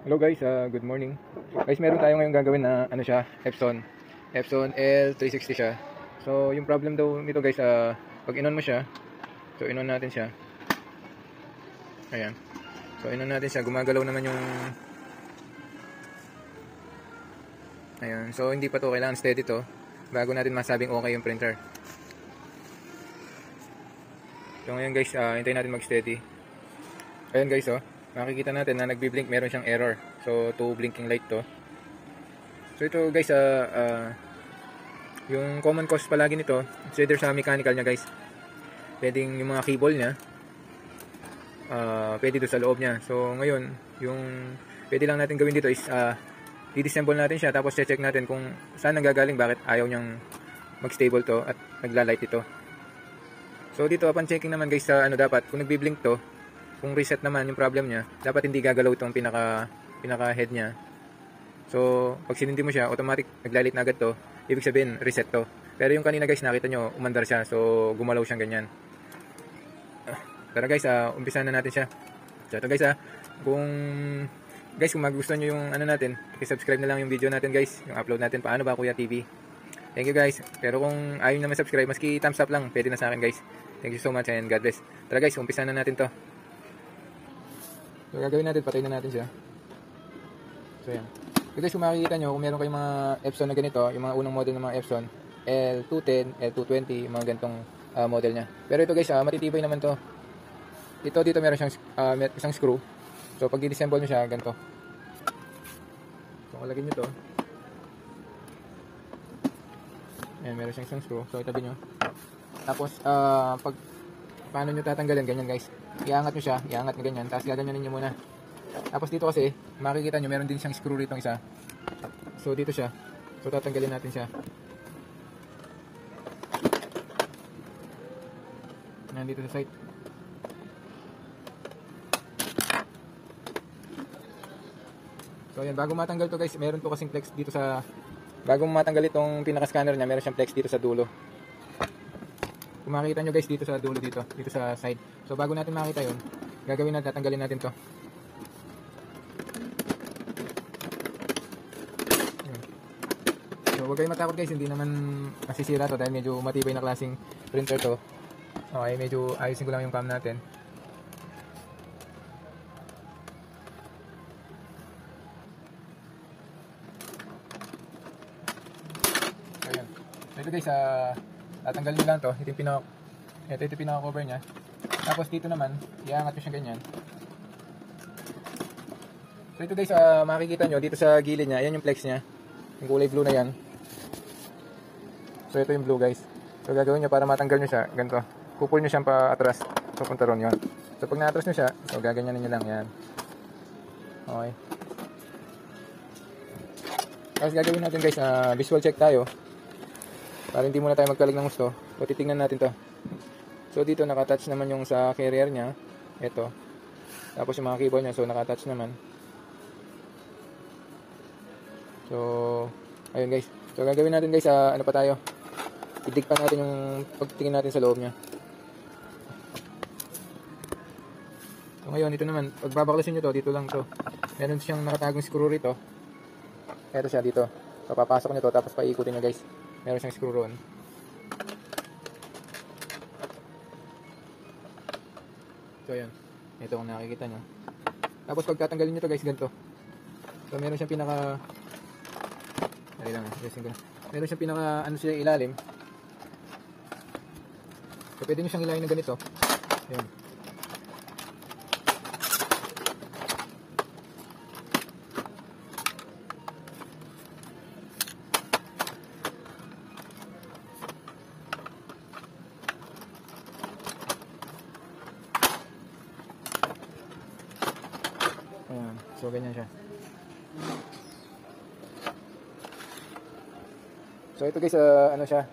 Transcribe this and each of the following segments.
Hello guys, good morning. Guys, meron tayo ngayong gagawin na ano siya, Epson L360 siya. So, yung problem daw nito guys, pag in-on mo siya, so in-on natin siya. Ayan. So, in-on natin siya, gumagalaw naman yung ayan. So, hindi pa to, kailangan steady to bago natin masabing okay yung printer. So, ngayon guys, hintayin natin mag-steady. Ayan guys, makikita natin na nagbi-blink, meron siyang error. So, 2 blinking light to. So, ito guys, yung common cause palagi nito, it's either sa mechanical niya guys. Pwedeng yung mga cable niya, pwede doon sa loob niya. So, ngayon, yung pwede lang natin gawin dito is, i-disassemble natin siya, tapos check natin kung saan nanggagaling, bakit ayaw niyang mag-stable to at nagla-light ito. So, dito, upon checking naman guys, sa dapat, kung nagbi-blink to, kung reset naman yung problem niya, dapat hindi gagalaw itong pinaka head niya. So, pag sinindi mo siya, automatic naglalit na agad to. Ibig sabihin, reset to. Pero yung kanina guys, nakita nyo, umandar siya. So, gumalaw siyang ganyan. Tara guys, umpisahan na natin siya. So, ito guys, kung magustuhan nyo yung natin, i-subscribe na lang yung video natin guys. Yung upload natin, Paano Ba Kuya TV. Thank you guys. Pero kung ayaw naman subscribe, maski thumbs up lang, pwede na sa akin guys. Thank you so much and God bless. Tara guys, umpisahan na natin to. So, gagawin natin, patayin na natin siya. So, yan. So, guys, kung makikita nyo, kung meron kayong mga Epson na ganito, yung mga unang model ng mga Epson, L210, L220, mga ganitong model niya. Pero ito guys, matitibay naman to. Ito, dito meron siyang isang screw. So, pag i-disassemble nyo siya, ganito. So, kalagin nyo to. Ayan, meron siyang isang screw. So, itabi nyo. Tapos, paano nyo tatanggalin, ganyan guys. Iangat nyo siya, iangat nyo ganyan, tapos gaganyanin nyo muna. Tapos dito kasi, makikita nyo, meron din siyang screw rito isa. So dito siya, so tatanggalin natin siya. Nandito sa side. So ayan, bago matanggal to guys, meron to kasing flex dito sa, bago matanggal itong pinaka-scanner niya, meron siyang flex dito sa dulo. Kung makikita nyo guys, dito sa dulo, dito sa side. So bago natin makita yun, gagawin natin, tatanggalin natin to. So huwag kayong matakot guys, hindi naman masisira to dahil medyo matibay na klaseng printer to. Okay, medyo ayusin ko lang yung cam natin. Ayan. So ito guys, tatanggalin nyo lang to. Ito yung pinaka-cover nya. Tapos dito naman, iangat nyo siya ganyan. So ito guys, makikita nyo dito sa gilid nya, ayan yung flex nya. Yung kulay blue na yan. So ito yung blue guys. So gagawin nyo para matanggal nyo siya, ganito. Pupul nyo siyang pa atras. So punta ron yun. So pag na-atras nyo siya, so gaganyanin nyo lang yan. Okay. Tapos gagawin natin guys, visual check tayo. Para hindi muna tayo magkalig ng gusto. So titingnan natin to. So dito nakatouch naman yung sa carrier nya. Ito. Tapos yung mga keyboard nya, so nakatouch naman. So ayun guys. So gagawin natin guys, ano pa tayo? Idig pa natin yung pagtingin natin sa loob nya. So ngayon, ito naman, pag babaklasin nyo to, dito lang to. Meron siyang nakatagong screw rito. Ito siya dito. So papasok nyo to, tapos paikutin nyo guys. Meron siyang screw ron. So ayan. Ito kung nakikita nyo. Tapos pag tatanggalin nyo to guys, ganito. So meron siyang pinaka... Dali lang, meron siyang pinaka, ano siya, ilalim. So pwede nyo siyang ilayin na ganito. Ayan. Ayan. So ganyan siya. So ito guys, ano siya,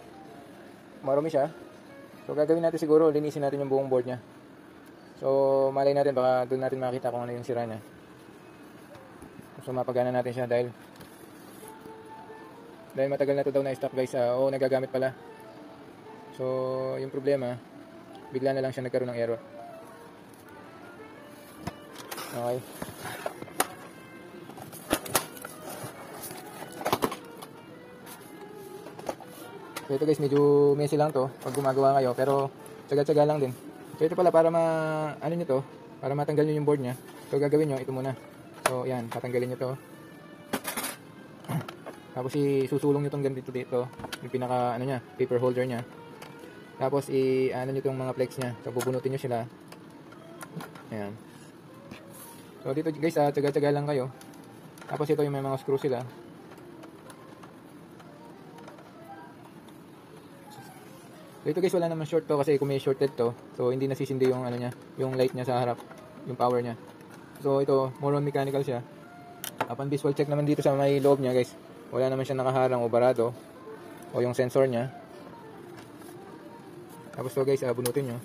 marumi siya. So gagawin natin siguro, linisin natin yung buong board nya. So malay natin, baka doon natin makita kung ano yung sira nya. So mapagana natin siya dahil matagal na to daw na stock guys. Oo, nagagamit pala. So yung problema, bigla na lang siya nagkaroon ng error. Okay. So ito guys, medyo messy lang to pag gumagawa kayo, pero tsaga-tsaga lang din. So ito pala para ano nyo to, para matanggal nyo yung board nya. So gagawin nyo, ito muna. So yan, tatanggalin nyo to. Tapos isusulong nyo tong ganito dito, yung pinaka ano nya, paper holder nya. Tapos ano nyo tong mga flex nya. So bubunutin nyo sila. Ayan. So dito guys, tsaga-tsaga lang kayo. Tapos ito yung may mga screw sila. So ito guys, wala naman short to kasi kung may shorted to, so hindi nasisindi yung ano niya, yung light niya sa harap, yung power niya. So ito, more on mechanical siya. Upon visual check naman dito sa may loob niya guys, wala naman siya nakaharang o barado o yung sensor niya. Tapos to guys, bunutin nyo.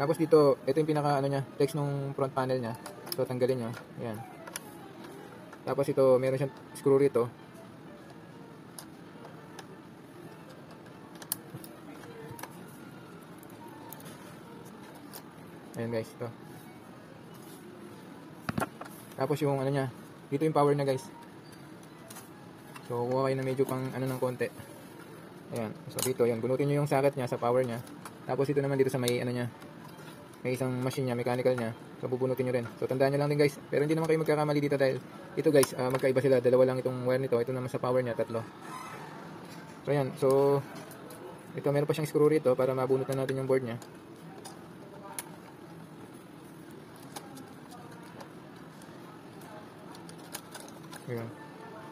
Tapos dito, ito yung pinaka ano niya, flex nung front panel niya. So tanggalin nyo, ayan. Tapos ito, meron siyang screw rito. Ayan guys, ito. Tapos yung ano niya, dito yung power niya guys. So kuha kayo na medyo pang ano ng konti. Ayan, so dito, yan, bunutin nyo yung socket niya sa power niya. Tapos ito naman dito sa may ano niya, may isang machine niya, mechanical niya. So bubunutin nyo rin. So tandaan nyo lang din guys, pero hindi naman kayo magkakamali dito dahil ito guys, magkaiba sila. Dalawa lang itong wire nito, ito naman sa power niya, tatlo. So ayan, so ito meron pa siyang screw rito para mabunot na natin yung board niya. Ayan.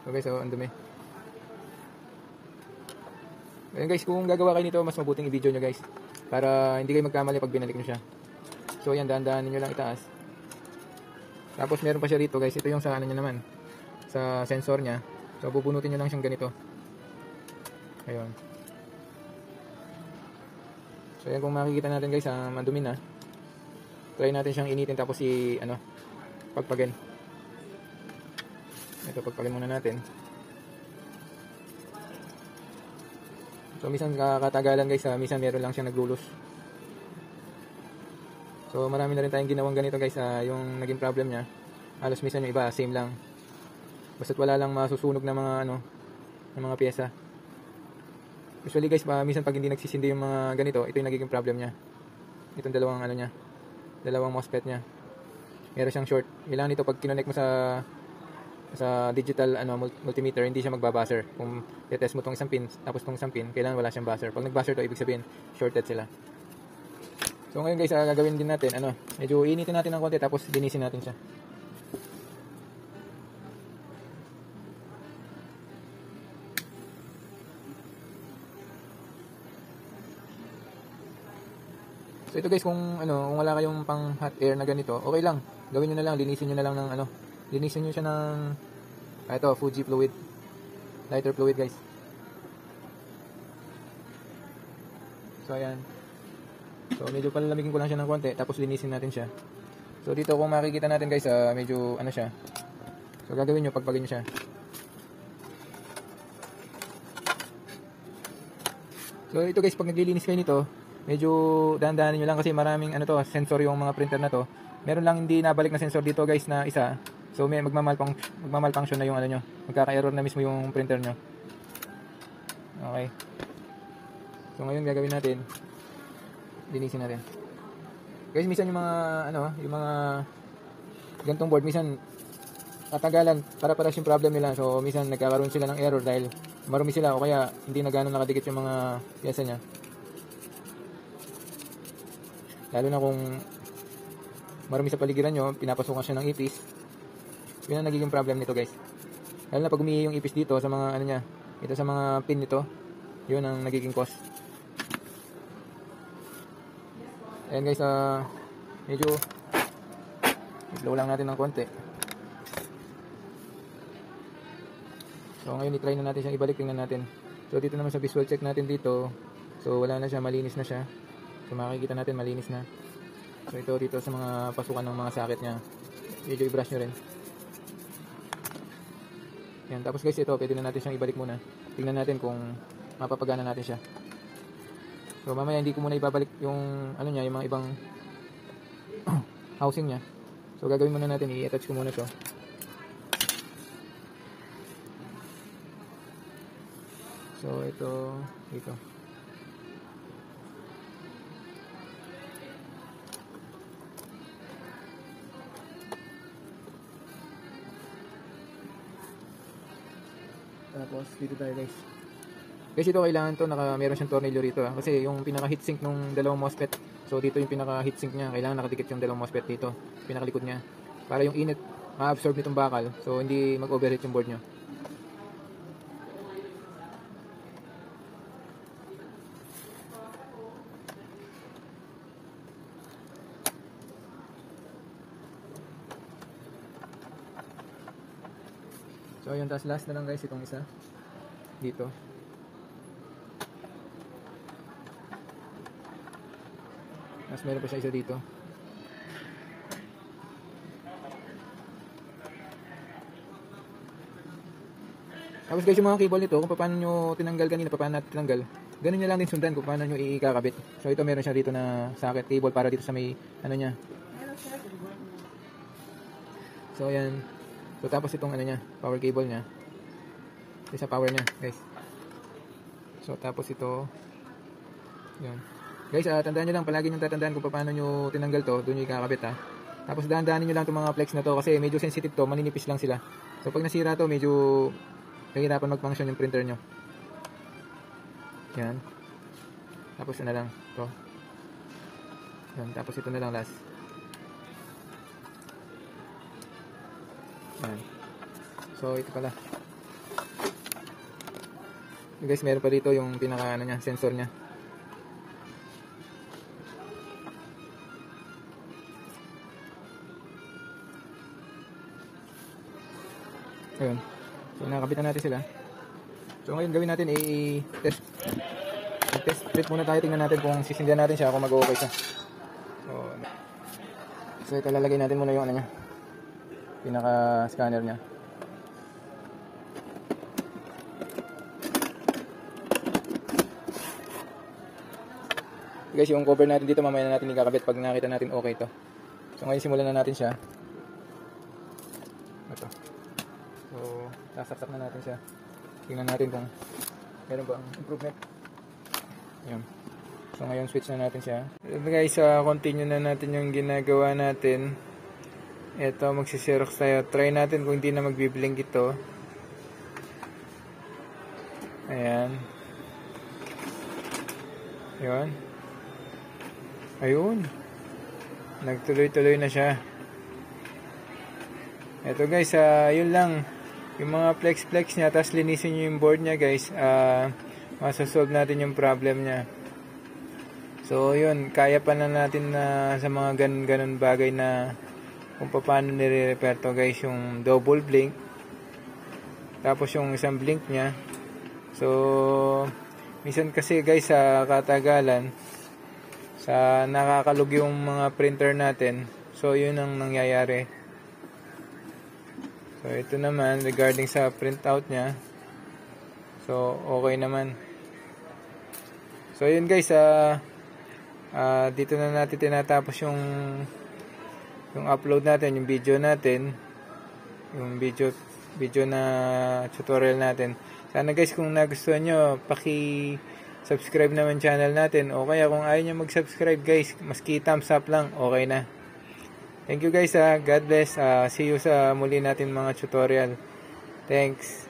So guys, ang dumi. Ayan guys, kung gagawa kayo nito, mas mabuting i-video nyo guys, para hindi kayo magkamali pag binalik nyo siya. So ayan, dahan-dahanin nyo lang itaas. Tapos meron pa siya rito guys, ito yung sa ano niya naman, sa sensor niya. So bubunutin nyo lang siyang ganito. Ayun. So ayan, kung makikita natin guys, mandumi na. Try natin siyang initin tapos pagpagin. Ito, pagpagin muna natin. So minsan kakatagalan guys, minsan meron lang siyang naglulus. So marami na rin tayong ginawang ganito guys, yung naging problem niya. Halos minsan yung iba, same lang. Basta't wala lang masusunog na mga ng mga pyesa. Usually guys, minsan pag hindi nagsisindi yung mga ganito, ito yung nagiging problem niya. Itong dalawang niya, dalawang MOSFET niya. Meron siyang short. Kailangan nito pag kinonect mo sa digital multimeter, hindi siya magbabuzzer. Kung i-test mo tong isang pin, tapos tong isang pin, kailangan wala siyang buzzer. Pag nag-buzzer to, ibig sabihin shorted sila. So ngayon guys, gagawin din natin, medyo initin natin ng konti, tapos linisin natin siya. So ito guys, kung wala kayong pang hot air na ganito, okay lang. Gawin niyo na lang, linisin niyo na lang ng linisin niyo siya ng Fuji fluid. Lighter fluid guys. So ayan. So medyo palalamigin ko lang siya ng konti, tapos linisin natin siya. So dito kung makikita natin guys, medyo siya. So gagawin niyo, pagpagin niyo siya. So ito guys, pag naglilinis kayo nito, medyo dahan-dahanin nyo lang kasi maraming sensor yung mga printer na to. Meron lang hindi nabalik na sensor dito guys na isa. So may magmamalfunction na yung nyo. Magkaka-error na mismo yung printer nyo. Okay. So ngayon gagawin natin, linisin natin. Guys, minsan yung mga gantong board, minsan tatagalan, para yung problem nila. So minsan nagkakaroon sila ng error dahil marumi sila o kaya hindi na gano'ng nakadikit yung mga pyesa niya. Lalo na kung marami sa paligiran nyo, pinapasukan siya ng ipis. Yun ang nagiging problem nito guys. Lalo na pag umihi yung ipis dito sa mga niya, ito sa mga pin nito, yun ang nagiging cause. Ayan guys, medyo slow lang natin ng konti. So ngayon i-try na natin siyang ibalik, tingnan natin. So dito naman sa visual check natin dito, so wala na siya, malinis na siya. So makikita natin malinis na. So ito dito sa mga pasukan ng mga socket niya, medyo i-brush nyo rin. Yan, tapos guys ito, pwede na natin siyang ibalik muna. Tingnan natin kung mapapagana natin siya. So mamaya hindi ko muna ibabalik yung niya, yung mga ibang housing niya. So gagawin muna natin, i-attach ko muna ito. So So ito dito. Tapos dito tayo guys. Guys, ito kailangan to meron siyang tornilyo rito kasi yung pinaka heatsink nung dalawang MOSFET. So dito yung pinaka heatsink niya, kailangan nakadikit yung dalawang MOSFET dito, pinakalikod niya. Para yung init ma-absorb nitong bakal, so hindi mag-overheat yung board niyo. So ayun, tas last na lang guys itong isa dito. Mas meron pa siya isa dito. Tapos guys, yung mga cable nito, kung paano nyo tinanggal kanina, paano natin tinanggal, ganun nyo lang din sundan kung paano nyo ikakabit. So ito meron siya dito na socket cable para dito sa may ano niya. So ayan. So tapos itong ano niya, power cable niya. Ito sa power niya guys. So tapos ito, yan. Guys, tandaan nyo lang, palagi nyo tatandaan kung paano nyo tinanggal to, doon nyo ikakabit ha. Tapos dahan-dahanin nyo lang itong mga flex na to kasi medyo sensitive to, maninipis lang sila. So pag nasira to, medyo nahihirapan mag-function yung printer nyo. Yan. Tapos na lang to. Yan. Tapos ito na lang last. Yan. So ito pala. Guys, meron pa dito yung pinaka ano niya, sensor niya. Ayun. So nakakabit na natin sila. So ngayon gawin natin i-test. I-test fit muna tayo, tingnan natin kung sisindihan natin siya, kung mag-okay siya. So ito lalagay natin muna yung ano niya, pinaka scanner niya. Guys, yung cover natin dito mamaya na natin ikakabit pag nakita natin okay to. So ngayon simulan na natin siya. Ito. So sasaksak na natin siya. Tingnan natin kung meron ba ang improvement. Ayan. So ngayon switch na natin siya. Guys, continue na natin yung ginagawa natin. Ito, magsi-xerox tayo. Try natin kung hindi na magbiblink ito. Ayan. Ayan. Ayun. Nagtuloy-tuloy na siya. Ito guys, yun lang. Yung mga flex niya, tapos linisin nyo yung board niya guys. Masasolve natin yung problem niya. So yun, kaya pa na natin na sa mga ganun bagay na kung paano nire-repair to guys, yung double blink. Tapos yung isang blink niya. So minsan kasi guys sa katagalan, sa nakakalug yung mga printer natin. So yun ang nangyayari. So ito naman regarding sa printout niya. So okay naman. So yun guys, dito na natin tinatapos yung upload natin, yung video natin. Yung video na tutorial natin. Sana guys, kung nagustuhan nyo, subscribe naman channel natin, o kaya kung ayaw nyo mag-subscribe guys, maski thumbs up lang, okay na. Thank you guys, God bless. See you sa muli natin mga tutorial. Thanks.